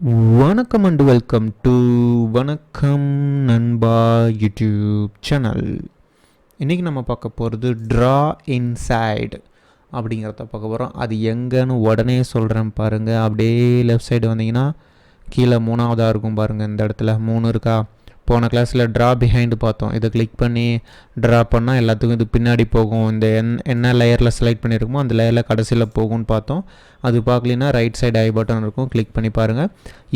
வணக்கம் and welcome to வணக்கம் நண்பா யூடியூப் சேனல். இன்றைக்கி நம்ம பார்க்க போகிறது ட்ரா இன்சைடு அப்படிங்கிறத பார்க்க போகிறோம். அது எங்கேன்னு உடனே சொல்கிறேன் பாருங்கள். அப்படியே லெஃப்ட் சைடு வந்தீங்கன்னா கீழே 3ஆவதாக இருக்கும் பாருங்கள். இந்த இடத்துல 3 இருக்கா. போன கிளாஸில் ட்ரா பிஹைண்டு பார்த்தோம். இதை கிளிக் பண்ணி ட்ரா பண்ணால் எல்லாத்துக்கும் இது பின்னாடி போகும். இந்த என்ன லேயரில் செலக்ட் பண்ணியிருக்குமோ அந்த லேயரில் கடைசியில் போகும்னு பார்த்தோம். அது பார்க்கலின்னா ரைட் சைடு ஐ பட்டன் இருக்கும், கிளிக் பண்ணி பாருங்கள்.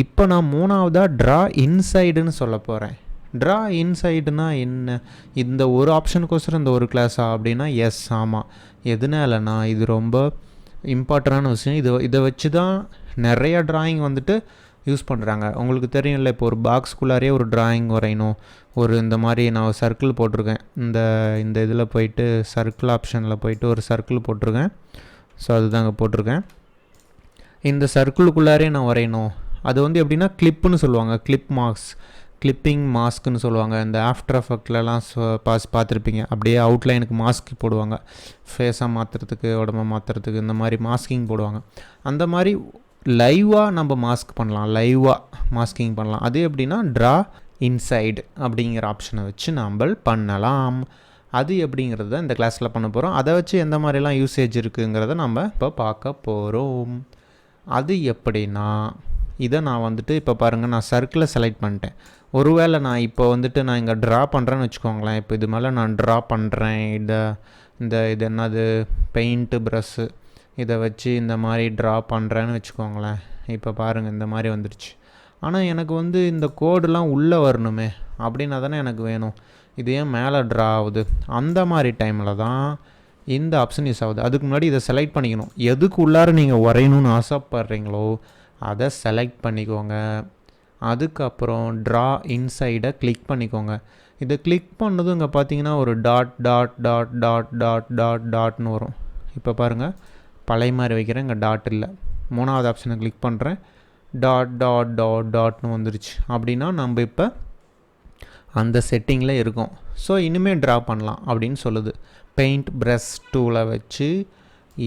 இப்போ நான் 3ஆவதாக ட்ரா இன்சைடுன்னு சொல்ல போகிறேன். ட்ரா இன்சைடுனா என்ன? இந்த ஒரு ஆப்ஷனுக்கோசரம் இந்த ஒரு கிளாஸா அப்படின்னா எஸ், ஆமாம். எதுனாலனா இது ரொம்ப இம்பார்ட்டண்டான விஷயம். இதை வச்சு தான் நிறையா ட்ராயிங் வந்துட்டு யூஸ் பண்ணுறாங்க. உங்களுக்கு தெரியும் இல்லை, இப்போ ஒரு பாக்ஸ்குள்ளாரே ஒரு ட்ராயிங் வரையணும். இந்த மாதிரி நான் சர்க்கிள் போட்டிருக்கேன். இந்த இதில் போயிட்டு சர்க்கிள் ஆப்ஷனில் போயிட்டு ஒரு சர்க்கிள் போட்டிருக்கேன். ஸோ அதுதாங்க போட்டிருக்கேன். இந்த சர்க்கிளுக்குள்ளாரே நான் வரையணும். அது எப்படின்னா கிளிப்புன்னு சொல்லுவாங்க. கிளிப்பிங் மாஸ்க்குன்னு சொல்லுவாங்க. இந்த ஆஃப்டர் எஃபெக்ட்லலாம் பார்த்துருப்பீங்க. அப்படியே அவுட்லைனுக்கு மாஸ்க் போடுவாங்க. ஃபேஸாக மாற்றுறதுக்கு, உடம்பை மாற்றுறதுக்கு இந்த மாதிரி மாஸ்கிங் போடுவாங்க. அந்த மாதிரி லைவாக நம்ம மாஸ்கிங் பண்ணலாம். அது எப்படின்னா ட்ரா இன்சைடு அப்படிங்கிற ஆப்ஷனை வச்சு நம்ம பண்ணலாம். அது எப்படிங்கிறத இந்த கிளாஸில் பண்ண போகிறோம். அதை வச்சு எந்த மாதிரிலாம் யூசேஜ் இருக்குங்கிறத நம்ம இப்போ பார்க்க போகிறோம். அது எப்படின்னா இதை நான் இப்போ பாருங்கள், நான் சர்க்கிளை செலக்ட் பண்ணிட்டேன். ஒருவேளை நான் இப்போ நான் இங்கே ட்ரா பண்ணுறேன்னு வச்சுக்கோங்களேன். இப்போ இது மேலே நான் ட்ரா பண்ணுறேன். இது என்னது, பெயிண்ட்டு ப்ரஷ்ஷு, இதை வச்சு இந்த மாதிரி ட்ரா பண்ணுறேன்னு வச்சுக்கோங்களேன். இப்போ பாருங்கள், இந்த மாதிரி வந்துடுச்சு. ஆனால் எனக்கு இந்த கோடெலாம் உள்ளே வரணுமே, அப்படின்னா தானே எனக்கு வேணும். இது ஏன் மேலே ட்ரா ஆகுது? அந்த மாதிரி டைமில் தான் இந்த ஆப்ஷன் யூஸ் ஆகுது. அதுக்கு முன்னாடி இதை செலக்ட் பண்ணிக்கணும். எதுக்கு உள்ளார நீங்கள் வரையணும்னு ஆசைப்பட்றீங்களோ அதை செலக்ட் பண்ணிக்கோங்க. அதுக்கப்புறம் ட்ரா இன்சைடை கிளிக் பண்ணிக்கோங்க. இதை கிளிக் பண்ணதும் இங்கே பார்த்தீங்கன்னா ஒரு டாட்னு வரும். இப்போ பாருங்கள், பழைய மாதிரி வைக்கிறேன், இங்கே டாட் இல்லை. 3ஆவது ஆப்ஷனை கிளிக் பண்ணுறேன், டாட்னு வந்துருச்சு. அப்படின்னா நம்ம இப்போ அந்த செட்டிங்கில் இருக்கோம். ஸோ இனிமேல் ட்ரா பண்ணலாம் அப்படின்னு சொல்லுது. பெயிண்ட் ப்ரஷ் டூலை வச்சு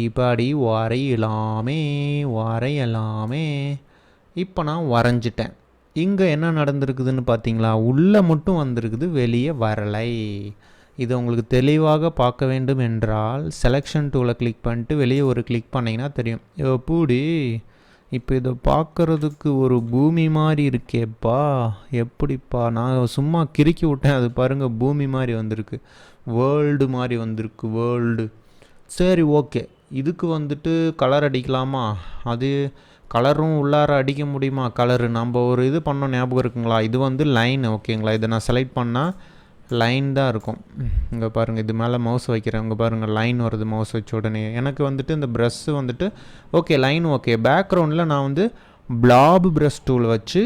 இப்படி வரையலாமே. இப்போ நான் வரைஞ்சிட்டேன். இங்கே என்ன நடந்திருக்குதுன்னு பார்த்தீங்களா? உள்ளே மட்டும் வந்திருக்குது, வெளியே வரலை. இதை உங்களுக்கு தெளிவாக பார்க்க வேண்டும் என்றால் செலெக்ஷன் டூலை கிளிக் பண்ணிட்டு வெளியே ஒரு கிளிக் பண்ணிங்கன்னா தெரியும். எப்படி இப்போ இதை பார்க்குறதுக்கு ஒரு பூமி மாதிரி இருக்கேப்பா, எப்படிப்பா? நான் சும்மா கிறுக்கி விட்டேன், அது பாருங்கள் பூமி மாதிரி வந்திருக்கு, வேர்ல்டு மாதிரி வந்திருக்கு, வேர்ல்டு. சரி, ஓகே. இதுக்கு கலர் அடிக்கலாமா? அது கலரும் உள்ளார அடிக்க முடியுமா? கலரு நம்ம ஒரு இது பண்ணோம், ஞாபகம் இருக்குங்களா? இது லைன், ஓகேங்களா? இதை நான் செலக்ட் பண்ணால் லைன் தான் இருக்கும். இங்கே பாருங்கள், இது மேலே மவுஸ் வைக்கிறேன். இங்கே பாருங்கள், லைன் வருது மவுஸ் வச்ச உடனே. எனக்கு இந்த ப்ரஷ்ஷு ஓகே, லைன் ஓகே. பேக்ரவுண்டில் நான் பிளாப் ப்ரஷ் டூல் வச்சு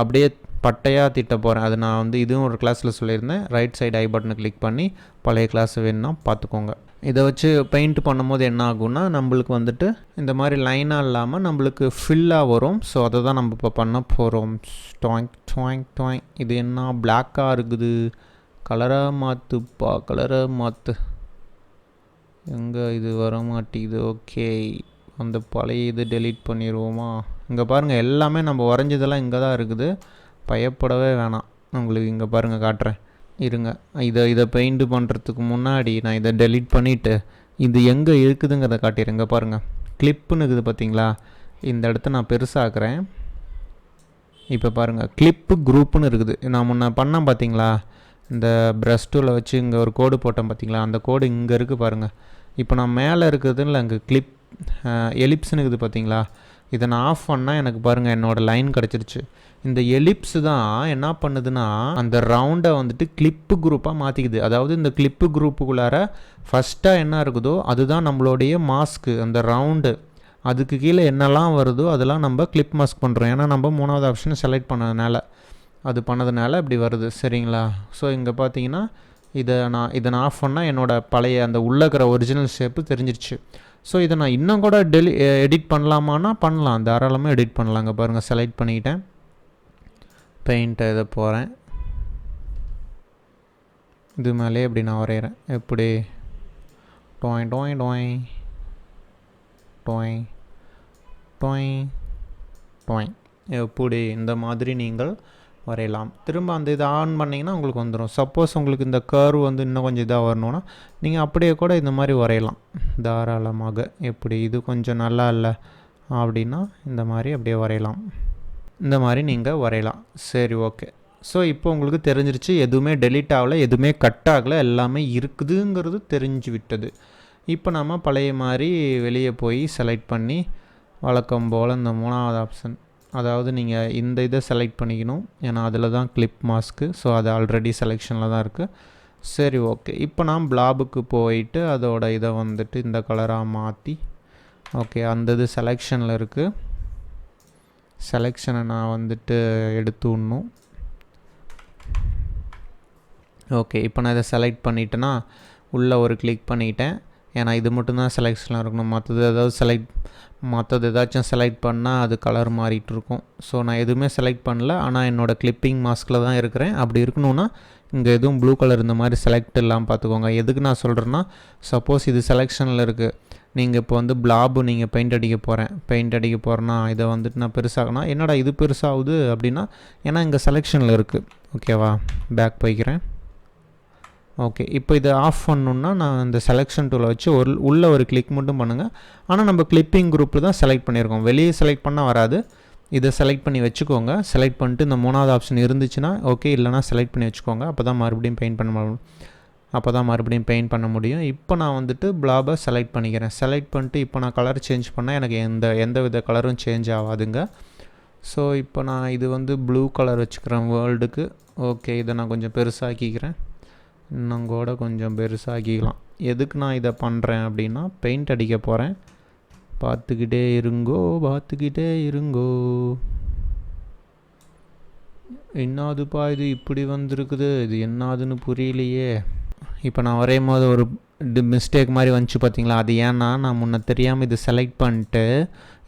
அப்படியே பட்டையாக திட்ட போகிறேன். அது நான் இதுவும் ஒரு கிளாஸில் சொல்லியிருந்தேன். ரைட் சைடு ஐ பட்டனை கிளிக் பண்ணி பழைய கிளாஸ் வேணும்னா பார்த்துக்கோங்க. இதை வச்சு பெயிண்ட் பண்ணும்போது என்ன ஆகும்னா நம்மளுக்கு இந்த மாதிரி லைனாக இல்லாமல் நம்மளுக்கு ஃபில்லாக வரும். ஸோ அதை தான் நம்ம இப்போ பண்ண போகிறோம். டாயிங். இது என்ன பிளாக்காக இருக்குது? கலராக மாற்று. எங்கே இது வர மாட்டேங்குது? ஓகே, அந்த பழைய இது டெலீட் பண்ணிடுவோமா? இங்கே பாருங்கள், எல்லாமே நம்ம வரைஞ்சதெல்லாம் இங்கே தான் இருக்குது. பயப்படவே வேணாம். உங்களுக்கு இங்கே பாருங்கள், காட்டுறேன் இருங்க. இதை பெயிண்ட் பண்ணுறதுக்கு முன்னாடி நான் இதை டெலீட் பண்ணிவிட்டு இது எங்கே இருக்குதுங்கிறத காட்டிடுறேன். இங்கே பாருங்கள், கிளிப்புன்னு இருக்குது பார்த்தீங்களா? இந்த இடத்த நான் பெருசாக்குறேன். இப்போ பாருங்கள், கிளிப்பு குரூப்புன்னு இருக்குது. நான் முன்ன பண்ணேன் பார்த்தீங்களா? இந்த ப்ரஷ் டூலை வச்சு இங்கே ஒரு கோடு போட்டேன் பார்த்தீங்களா? அந்த கோடு இங்கே இருக்குது பாருங்கள். இப்போ நான் மேலே இருக்கிறதுல அங்கே கிளிப் எலிப்ஸ்னு இருக்குது பார்த்தீங்களா? இதை நான் ஆஃப் பண்ணால் எனக்கு பாருங்கள் என்னோடய லைன் கிடச்சிருச்சு. இந்த எலிப்ஸ் தான் என்ன பண்ணுதுன்னா அந்த ரவுண்டை கிளிப்பு குரூப்பாக மாற்றிக்குது. அதாவது இந்த கிளிப்பு குரூப்புக்குள்ளார ஃபஸ்ட்டாக என்ன இருக்குதோ அதுதான் நம்மளுடைய மாஸ்க்கு, அந்த ரவுண்டு. அதுக்கு கீழே என்னெல்லாம் வருதோ அதெல்லாம் நம்ம கிளிப் மாஸ்க் பண்ணுறோம். ஏன்னா நம்ம 3ஆவது ஆப்ஷனை செலக்ட் பண்ணதுனால இப்படி வருது, சரிங்களா? ஸோ இங்கே பார்த்தீங்கன்னா இதை நான் ஆஃப் பண்ணால் என்னோடய பழைய அந்த உள்ளக்கிற ஒரிஜினல் ஷேப்பு தெரிஞ்சிருச்சு. ஸோ இதை நான் இன்னும் கூட எடிட் பண்ணலாமான்னா பண்ணலாம், தாராளமாக எடிட் பண்ணலாம். இங்கே பாருங்கள், செலக்ட் பண்ணிக்கிட்டேன், பெயிண்ட்டை இதை போகிறேன், இது மேலே இப்படி நான் வரைகிறேன். எப்படி டொய் எப்படி இந்த மாதிரி நீங்கள் வரையலாம். திரும்ப அந்த இதை ஆன் பண்ணிங்கன்னா உங்களுக்கு வந்துடும். சப்போஸ் உங்களுக்கு இந்த கர்வ் வந்து இன்னும் கொஞ்சம் இதாக வரணுன்னா நீங்கள் அப்படியே கூட இந்த மாதிரி வரையலாம் தாராளமாக. எப்படி இது கொஞ்சம் நல்லா இல்லை அப்படின்னா இந்த மாதிரி அப்படியே வரையலாம். இந்த மாதிரி நீங்கள் வரையலாம். சரி, ஓகே. ஸோ இப்போ உங்களுக்கு தெரிஞ்சிருச்சு, எதுவுமே டெலீட் ஆகலை, எதுவுமே கட் ஆகலை, எல்லாமே இருக்குதுங்கிறது தெரிஞ்சு விட்டது. இப்போ நம்ம பழைய மாதிரி வெளியே போய் செலக்ட் பண்ணி வழக்கம் போல் இந்த 3வது ஆப்ஷன், அதாவது நீங்கள் இந்த இதை செலக்ட் பண்ணிக்கணும். ஏன்னா அதில் தான் கிளிப் மாஸ்க்கு. ஸோ அது ஆல்ரெடி செலெக்ஷனில் தான் இருக்குது. சரி, ஓகே. இப்போ நான் பிளாபுக்கு போயிட்டு அதோட இதை வந்துட்டு இந்த கலராக மாற்றி, ஓகே, அந்த இது செலெக்ஷனில் இருக்குது. செலெக்ஷனை நான் வந்துட்டு எடுத்து விடணும். ஓகே, இப்போ நான் இதை செலக்ட் பண்ணிட்டேன்னா உள்ளே ஒரு கிளிக் பண்ணிட்டேன். ஏன்னா இது மட்டும்தான் செலெக்ஷனில் இருக்கணும். மற்றது ஏதாச்சும் செலக்ட் பண்ணால் அது கலர் மாறிட்டு இருக்கும். ஸோ நான் எதுவுமே செலக்ட் பண்ணல, ஆனால் என்னோடய கிளிப்பிங் மாஸ்கில் தான் இருக்கிறேன். அப்படி இருக்கணும்னா இங்கே எதுவும் ப்ளூ கலர் இந்த மாதிரி செலக்ட் இல்லாமல் பார்த்துக்கோங்க. எதுக்கு நான் சொல்கிறேன்னா, சப்போஸ் இது செலெக்ஷனில் இருக்குது, நீங்கள் இப்போ வந்து பிளாபு நீங்கள் பெயிண்ட் அடிக்க போகிறேன்னா இதை வந்துட்டு நான் பெருசாகனா என்னடா இது பெருசாகுது அப்படின்னா, ஏன்னா இங்கே செலெக்ஷனில் இருக்குது. ஓகேவா, பேக் போய்க்கிறேன். ஓகே, இப்போ இதை ஆஃப் பண்ணணுன்னா நான் இந்த செலெக்ஷன் டூலை வச்சு உள்ளே ஒரு கிளிக் மட்டும் பண்ணுங்கள். ஆனால் நம்ம கிளிப்பிங் குரூப்பில் தான் செலக்ட் பண்ணியிருக்கோம். வெளியே செலக்ட் பண்ணால் வராது. இதை செலக்ட் பண்ணி வச்சுக்கோங்க. செலக்ட் பண்ணிட்டு இந்த 3வது ஆப்ஷன் இருந்துச்சுன்னா ஓகே, இல்லைனா செலக்ட் பண்ணி வச்சுக்கோங்க. அப்போ தான் மறுபடியும் பெயிண்ட் பண்ண முடியும். இப்போ நான் வந்துட்டு பிளாபை செலக்ட் பண்ணிக்கிறேன். செலக்ட் பண்ணிட்டு இப்போ நான் கலர் சேஞ்ச் பண்ணால் எனக்கு எந்த வித கலரும் சேஞ்ச் ஆகாதுங்க. ஸோ இப்போ நான் இது வந்து ப்ளூ கலர் வச்சுக்கிறேன் வேர்ல்டுக்கு. ஓகே, இதை நான் கொஞ்சம் பெருசாக்கிக்கிறேன். இன்னும் கூட கொஞ்சம் பெருசாகிக்கலாம். எதுக்கு நான் இதை பண்ணுறேன் அப்படின்னா, பெயிண்ட் அடிக்க போகிறேன். பார்த்துக்கிட்டே இருங்கோ. என்னாதுப்பா இது இப்படி வந்திருக்குது, இது என்னாதுன்னு புரியலையே. இப்போ நான் வரையும் போது ஒரு மிஸ்டேக் மாதிரி வந்துச்சு பார்த்தீங்களா? அது ஏன்னா நான் முன்ன தெரியாமல் இது செலக்ட் பண்ணிட்டு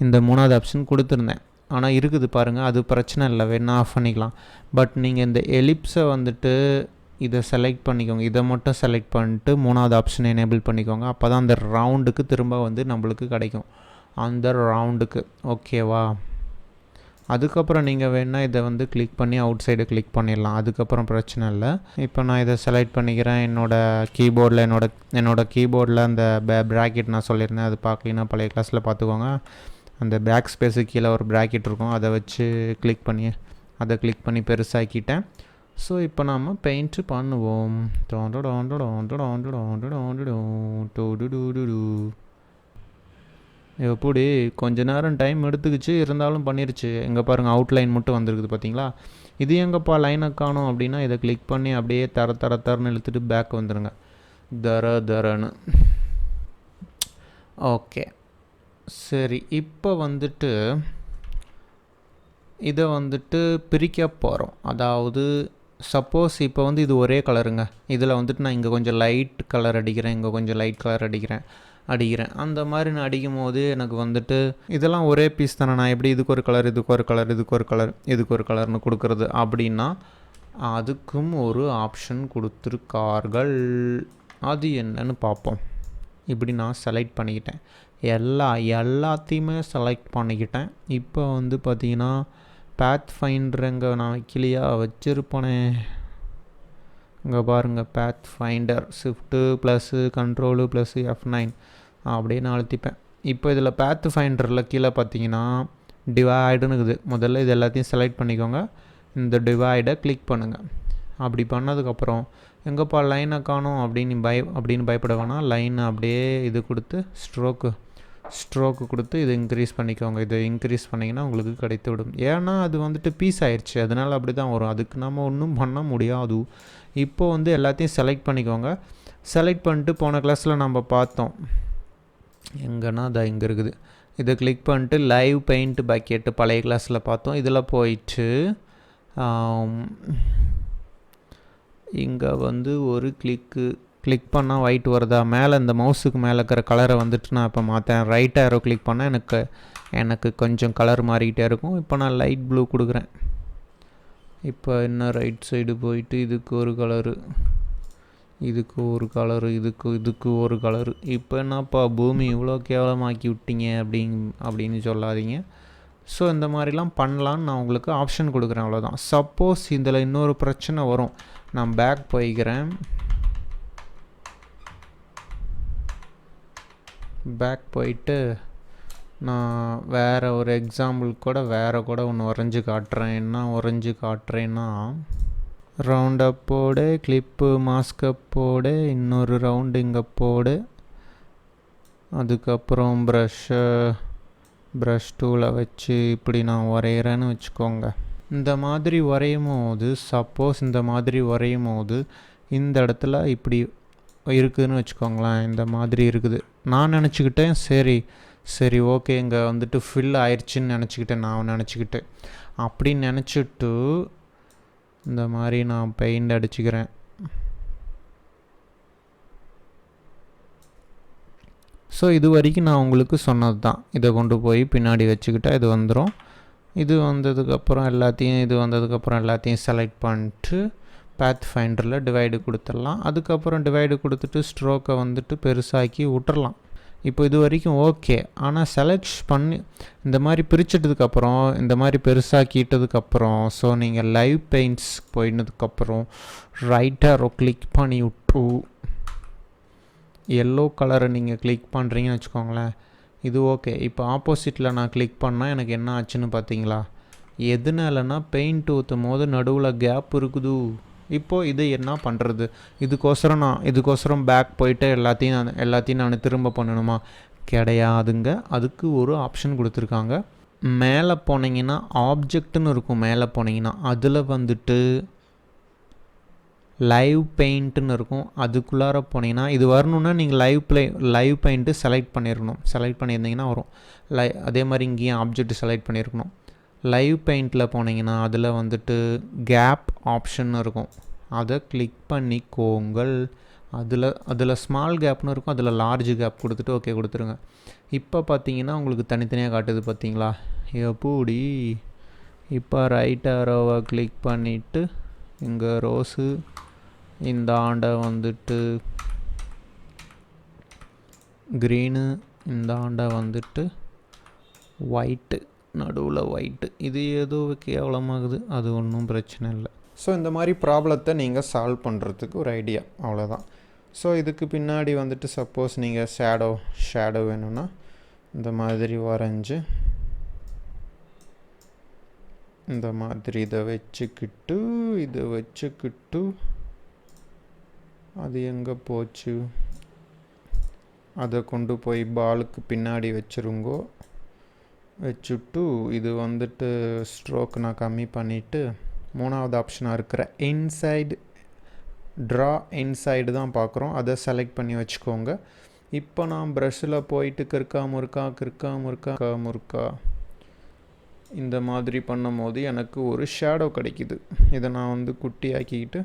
இந்த 3வது ஆப்ஷன் கொடுத்துருந்தேன். ஆனால் இருக்குது பாருங்கள், அது பிரச்சனை இல்லை, வேணா ஆஃப் பண்ணிக்கலாம். பட் நீங்கள் இந்த எலிப்ஸை வந்துட்டு இதை செலக்ட் பண்ணிக்கோங்க. இதை மட்டும் செலக்ட் பண்ணிட்டு 3வது ஆப்ஷன் எனேபிள் பண்ணிக்கோங்க. அப்போ தான் அந்த ரவுண்டுக்கு திரும்ப வந்து நம்மளுக்கு கிடைக்கும், அந்த ரவுண்டுக்கு. ஓகேவா, அதுக்கப்புறம் நீங்கள் வேணால் இதை வந்து கிளிக் பண்ணி அவுட் சைடு கிளிக் பண்ணிடலாம். அதுக்கப்புறம் பிரச்சனை இல்லை. இப்போ நான் இதை செலக்ட் பண்ணிக்கிறேன். என்னோடய கீபோர்டில் அந்த ப்ராக்கெட் நான் சொல்லியிருந்தேன், அது பார்க்கலன்னா பழைய கிளாஸில் பார்த்துக்கோங்க. அந்த பேக் ஸ்பேஸுக்கு கீழே ஒரு ப்ராக்கெட் இருக்கும், அதை வச்சு கிளிக் பண்ணி பெருசாக்கிட்டேன். ஸோ இப்போ நாம் பெயிண்ட்டு பண்ணுவோம். எப்படி கொஞ்ச நேரம் டைம் எடுத்துக்கிச்சு, இருந்தாலும் பண்ணிருச்சு. எங்கே பாருங்கள், அவுட்லைன் மட்டும் வந்துருக்குது பார்த்தீங்களா? இது எங்கப்பா லைனை காணும் அப்படின்னா, இதை கிளிக் பண்ணி அப்படியே தரன்னு இழுத்துட்டு பேக் வந்துடுங்க. தரன்னு. ஓகே, சரி. இப்போ வந்துட்டு இதை வந்துட்டு பிரிக்க போகிறோம். அதாவது சப்போஸ் இப்போ வந்து இது ஒரே கலருங்க. இதில் வந்துட்டு நான் இங்கே கொஞ்சம் லைட் கலர் அடிக்கிறேன், இங்கே கொஞ்சம் லைட் கலர் அடிக்கிறேன். அந்த மாதிரி நான் அடிக்கும் போது எனக்கு வந்துட்டு இதெல்லாம் ஒரே பீஸ் தானே. நான் எப்படி இதுக்கு ஒரு கலர்னு கொடுக்குறது அப்படின்னா, அதுக்கும் ஒரு ஆப்ஷன் கொடுத்துருக்கார்கள். அது என்னன்னு பார்ப்போம். இப்படி நான் செலக்ட் பண்ணிக்கிட்டேன், எல்லாத்தையுமே செலக்ட் பண்ணிக்கிட்டேன். இப்போ வந்து பார்த்திங்கன்னா பேத் ஃபைண்டருங்க நான் வைக்கலையா, வச்சுருப்பேனே. இங்கே பாருங்கள், path finder shift plus control plus F9 அப்படியே நான் அழுத்திப்பேன். இப்போ இதில் பேத் ஃபைண்டரில் கீழே பார்த்தீங்கன்னா டிவைடுன்னு இருக்குது. முதல்ல இது எல்லாத்தையும் செலக்ட் பண்ணிக்கோங்க. இந்த டிவைடை கிளிக் பண்ணுங்கள். அப்படி பண்ணதுக்கப்புறம் எங்கேப்பா லைனை காணும் அப்படின்னு பயப்பட வேணாம். லைனை அப்படியே இது கொடுத்து ஸ்ட்ரோக்கு கொடுத்து இதை இன்க்ரீஸ் பண்ணிக்கோங்க. இதை இன்க்ரீஸ் பண்ணிங்கன்னா உங்களுக்கு கிடைத்து விடும். ஏன்னா அது வந்துட்டு பீஸ் ஆயிடுச்சு, அதனால் அப்படி தான் வரும். அதுக்கு நம்ம ஒன்றும் பண்ண முடியாது. இப்போ வந்து எல்லாத்தையும் செலக்ட் பண்ணிக்கோங்க. செலக்ட் பண்ணிட்டு போன கிளாஸில் நம்ம பார்த்தோம், எங்கன்னா அது இங்கே இருக்குது. இதை கிளிக் பண்ணிட்டு லைவ் பெயிண்ட் பக்கெட்டு பழைய கிளாஸில் பார்த்தோம். இதில் போயிட்டு இங்கே வந்து ஒரு கிளிக் பண்ணால் ஒயிட் வருதா? மேலே இந்த மவுஸுக்கு மேலே இருக்கிற கலரை வந்துட்டு நான் இப்போ மாற்றேன். ரைட் ஆரோ கிளிக் பண்ணால் எனக்கு கொஞ்சம் கலர் மாறிக்கிட்டே இருக்கும். இப்போ நான் லைட் ப்ளூ கொடுக்குறேன். இப்போ என்ன ரைட் சைடு போயிட்டு இதுக்கு ஒரு கலரு, இதுக்கு ஒரு கலரு. இப்போ என்னப்பா பூமி இவ்வளோ கேவலமாக்கி விட்டீங்க அப்படின்னு சொல்லாதீங்க. ஸோ இந்த மாதிரிலாம் பண்ணலான்னு நான் உங்களுக்கு ஆப்ஷன் கொடுக்குறேன், அவ்வளோதான். சப்போஸ் இதில் இன்னொரு பிரச்சனை வரும். நான் பேக் போய்க்கிறேன். பேக் போயிட்டு நான் வேறு ஒரு எக்ஸாம்பிள் கூட ஒன்று வரைஞ்சி காட்டுறேன். என்ன வரைஞ்சி காட்டுறேன்னா, ரவுண்டப் போடு, கிளிப்பு மாஸ்கப் போடு, இன்னொரு ரவுண்டு இங்கே போடு, அதுக்கப்புறம் ப்ரஷ் டூலை வச்சு இப்படி நான் வரைகிறேன்னு வச்சுக்கோங்க. இந்த மாதிரி வரையும் போது, சப்போஸ் இந்த மாதிரி வரையும் போது இந்த இடத்துல இப்படி இருக்குதுன்னு வச்சுக்கோங்களேன். இந்த மாதிரி இருக்குது. நான் நினச்சிக்கிட்டேன் சரி ஓகே இங்கே வந்துட்டு ஃபில் ஆயிடுச்சின்னு நினச்சிக்கிட்டேன். அப்படின்னு நினச்சிட்டு இந்த மாதிரி நான் பெயிண்ட் அடிச்சுக்கிறேன். ஸோ இது வரைக்கும் நான் உங்களுக்கு சொன்னது தான். இதை கொண்டு போய் பின்னாடி வச்சுக்கிட்டால் இது வந்துடும். இது வந்ததுக்கப்புறம் எல்லாத்தையும் செலக்ட் பண்ணிட்டு பாத் ஃபைண்டரில் டிவைடு கொடுத்துடலாம். அதுக்கப்புறம் டிவைடு கொடுத்துட்டு ஸ்ட்ரோக்கை வந்துட்டு பெருசாக்கி விட்டுறலாம். இப்போ இது வரைக்கும் ஓகே. ஆனால் செலக்ட் பண்ணி இந்த மாதிரி பிரிச்சிட்டதுக்கப்புறம், இந்த மாதிரி பெருசாக்கிட்டதுக்கப்புறம், ஸோ நீங்கள் லைவ் பெயிண்ட்ஸ் போயினதுக்கப்புறம் ரைட் ஆரோ கிளிக் பண்ணி விட்டு எல்லோ கலரை நீங்கள் கிளிக் பண்ணுறீங்கன்னு வச்சுக்கோங்களேன். இது ஓகே. இப்போ ஆப்போசிட்டில் நான் கிளிக் பண்ணால் எனக்கு என்ன ஆச்சுன்னு பார்த்தீங்களா? எதுனாலனா பெயிண்ட் ஊற்றும் போது நடுவில் கேப் இருக்குது. இப்போது இது என்ன பண்ணுறது? இதுக்கோசரம் பேக் போயிட்டு எல்லாத்தையும் நான் திரும்ப பண்ணணுமா? கிடையாதுங்க. அதுக்கு ஒரு ஆப்ஷன் கொடுத்துருக்காங்க. மேலே போனீங்கன்னா ஆப்ஜெக்ட்னு இருக்கும். மேலே போனீங்கன்னா அதில் வந்துட்டு லைவ் பெயிண்ட்டுன்னு இருக்கும். அதுக்குள்ளார போனீங்கன்னா இது வரணுன்னா நீங்கள் லைவ் பெயிண்ட்டு செலக்ட் பண்ணியிருந்தீங்கன்னா வரும். அதே மாதிரி இங்கேயும் ஆப்ஜெக்ட் செலக்ட் பண்ணியிருக்கணும். லைவ் பெயிண்டில் போனீங்கன்னா அதில் வந்துட்டு கேப் ஆப்ஷன் இருக்கும். அதை கிளிக் பண்ணிக்கோங்கள். அதில் ஸ்மால் கேப்னு இருக்கும். அதில் லார்ஜ் கேப் கொடுத்துட்டு ஓகே கொடுத்துருங்க. இப்போ பார்த்தீங்கன்னா உங்களுக்கு தனித்தனியாக காட்டுது பார்த்தீங்களா? எப்படி இப்போ ரைட் ஆரோவை கிளிக் பண்ணிவிட்டு இங்கே ரோஸு, இந்த ஆண்டை வந்துட்டு க்ரீனு, இந்த ஆண்டை வந்துட்டு ஒயிட்டு, நடுவில் ஒயிட்டு. இது ஏதோ கேவலமாகுது. அது ஒன்றும் பிரச்சனை இல்லை. ஸோ இந்த மாதிரி ப்ராப்ளத்தை நீங்கள் சால்வ் பண்ணுறதுக்கு ஒரு ஐடியா, அவ்வளோதான். ஸோ இதுக்கு பின்னாடி வந்துட்டு சப்போஸ் நீங்கள் ஷேடோ வேணும்னா இந்த மாதிரி வரைஞ்சி இந்த மாதிரி இதை வச்சுக்கிட்டு அது எங்கே போச்சு? அதை கொண்டு போய் பாலுக்கு பின்னாடி வச்சுட்டு இது வந்துட்டு ஸ்ட்ரோக் நான் கம்மி பண்ணிவிட்டு மூணாவது ஆப்ஷனாக இருக்கிற ட்ரா இன்சைடு தான் பார்க்குறோம். அதை செலக்ட் பண்ணி வச்சுக்கோங்க. இப்போ நான் ப்ரஷ்ஷில் போயிட்டு கிறுக்கா முறுக்கா இந்த மாதிரி பண்ணும் போது எனக்கு ஒரு ஷேடோ கிடைக்கிது. இதை நான் வந்து குட்டியாக்கிக்கிட்டு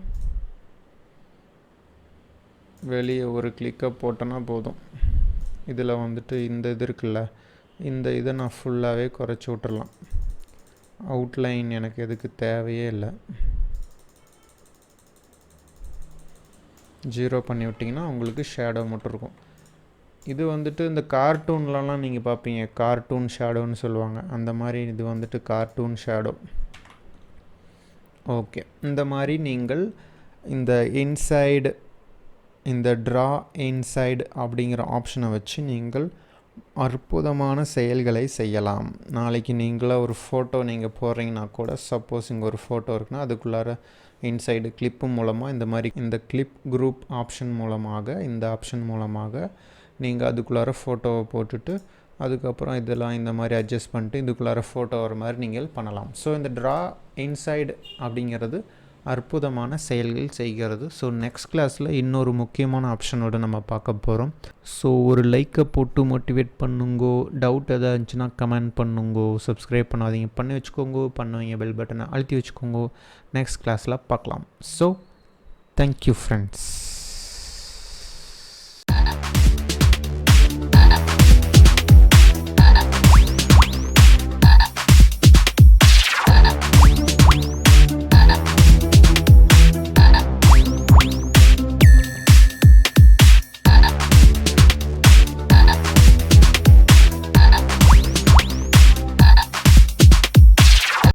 வெளியே ஒரு கிளிக்கை போட்டேன்னா போதும். இதில் வந்துட்டு இந்த இது இருக்குல்ல, இந்த இதை நான் ஃபுல்லாகவே குறைச்சி விட்டுறலாம். அவுட்லைன் எனக்கு எதுக்கு தேவையே இல்லை. 0 பண்ணி விட்டிங்கன்னா உங்களுக்கு ஷேடோ மட்டும் இருக்கும். இது வந்துட்டு இந்த கார்ட்டூன்லலாம் நீங்கள் பார்ப்பீங்க, கார்ட்டூன் ஷேடோன்னு சொல்லுவாங்க. அந்த மாதிரி இது வந்துட்டு கார்ட்டூன் ஷேடோ. ஓகே, இந்த மாதிரி நீங்கள் இந்த ட்ரா இன்சைடு அப்படிங்கிற ஆப்ஷனை வச்சு நீங்கள் அற்புதமான செயல்களை செய்யலாம். நாளைக்கு நீங்களாக ஒரு ஃபோட்டோ நீங்கள் போடுறீங்கன்னா கூட, சப்போஸ் இங்கே ஒரு ஃபோட்டோ இருக்குன்னா அதுக்குள்ளார இன்சைடு கிளிப்பு மூலமாக இந்த மாதிரி இந்த கிளிப் குரூப் ஆப்ஷன் மூலமாக, இந்த ஆப்ஷன் மூலமாக நீங்கள் அதுக்குள்ளார ஃபோட்டோவை போட்டுட்டு அதுக்கப்புறம் இதெல்லாம் இந்த மாதிரி அட்ஜஸ்ட் பண்ணிட்டு இதுக்குள்ளார ஃபோட்டோ வர மாதிரி நீங்கள் பண்ணலாம். ஸோ இந்த ட்ரா இன்சைடு அப்படிங்கிறது அற்புதமான செயல்கள் செய்கிறது. ஸோ நெக்ஸ்ட் கிளாஸில் இன்னொரு முக்கியமான ஆப்ஷனோடு நம்ம பார்க்க போகிறோம். ஸோ ஒரு லைக்கை போட்டு மோட்டிவேட் பண்ணுங்கோ. டவுட் எதாவது இருந்துச்சுன்னா கமெண்ட் பண்ணுங்கோ. சப்ஸ்கிரைப் பண்ணாதீங்க, பண்ணி வச்சுக்கோங்க. பண்ணுவீங்க, பெல் பட்டனை அழுத்தி வச்சுக்கோங்க. நெக்ஸ்ட் கிளாஸில் பார்க்கலாம். So thank you friends.